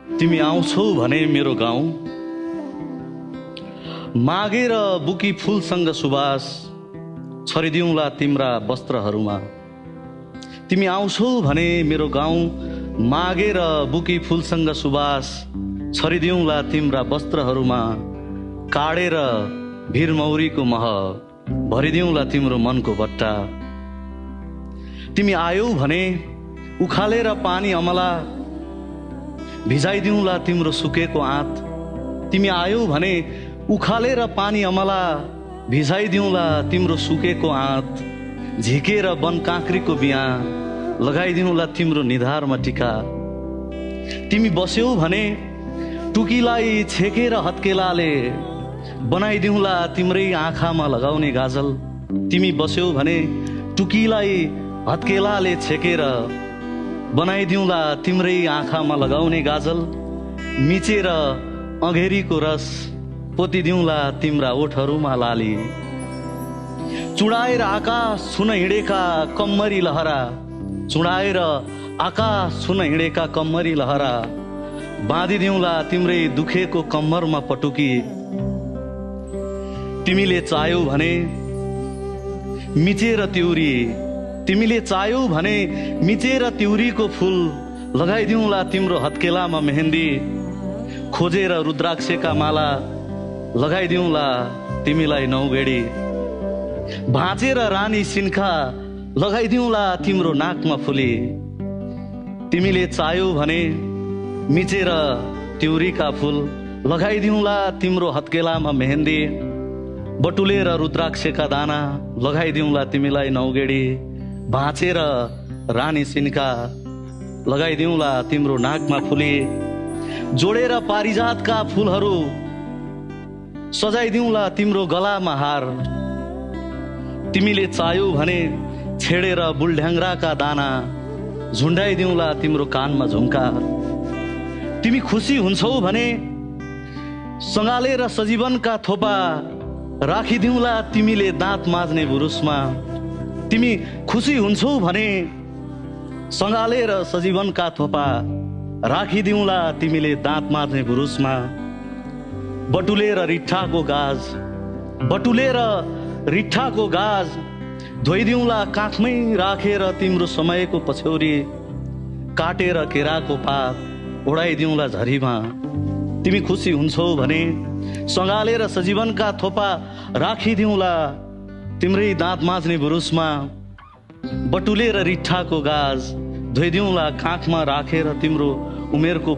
तिमी आउँछौ भने मेरो गाउँ, मागेर बुकी फूलसँग सुवास छरिदिउँला तिम्रा वस्त्रहरूमा। तिमी आउँछौ भने मेरो गाउँ, मागेर बुकी फूलसँग सुवास छरिदिउँला तिम्रा वस्त्रहरूमा। काडेर भिरमौरीको मह भरिदिउँला तिम्रो मनको बट्टा। तिमी आयौ भने उखालेर पानी अमला भिजाइदिउँला तिम्रो सुकेको आँत। तिमी आयौ भने उखालेर पानी अमला भिजाइदिउँला तिम्रो सुकेको आँत। झिकेर वन काँक्रीको बिहा लगाइदिउँला तिम्रो निधारमा टिका। तिमी बस्यौ भने टुकीलाई छेकेर हत्केलाले बनाइदिउँला तिम्रै आँखामा लगाउने गाजल। तिमी बस्यौ भने टुकीलाई हत्केलाले छेकेर बनाइदिउँला तिम्रै आँखामा लगाउने गाजल। मिचेर अँघेरीको रस पोतिदिउँला तिम्रा ओठहरूमा लाली। चुडाएर आकाश छुन हिँडेका कम्मरी लहरा, चुडाएर आकाश छुन हिँडेका कम्मरी लहरा बाँधिदिउँला तिम्रै दुखेको कम्मरमा पटुकी। तिमीले चाह्यौ भने मिचेर तिउरी, तिमीले चाह्यौ भने मिचेर तिउरीको फूल लगाइदिउँला तिम्रो हत्केलामा मेहन्दी। खोजेर रुद्राक्षका माला लगाइदिउँला तिमीलाई नौगेडी। भाँचेर रानी सिन्खा लगाइदिउँला तिम्रो नाकमा फुली। तिमीले चाह्यौ भने मिचेर तिउरीका फूल लगाइदिउँला तिम्रो हत्केलामा मेहन्दी। बटुलेर रुद्राक्षका दाना लगाइदिउँला तिमीलाई नौगेडी। भाँचेर रानी सिन्का लगाइदिउँला तिम्रो नाकमा फुली। जोडेर पारिजातका फूलहरू सजाइदिउँला तिम्रो गलामा हार। तिमीले चाह्यौ भने छेडेर बुलढ्याङ्ग्राका दाना झुन्डाइदिउँला तिम्रो कानमा झुम्का। तिमी खुसी हुन्छौ भने सँगालेर सजीवनका थोपा राखिदिउँला तिमीले दाँत माझ्ने बुरुसमा। तिमी खुसी हुन्छौ भने सँगालेर सजीवनका थोपा राखिदिउँला तिमीले दाँत माझ्ने बुरुसमा। बटुलेर रिट्ठाको गाज, बटुलेर रिट्ठाको गाज धोइदिउँला काखमै राखेर तिम्रो समयको पछ्यौरी। काटेर केराको पात ओढाइदिउँला झरीमा। तिमी खुसी हुन्छौ भने सँगालेर सजीवनका थोपा राखिदिउँला तिम्रै दाँत माझ्ने बुरुसमा। बटुलेर रिट्ठाको गाज धोइदिउँला काखमा राखेर तिम्रो उमेरको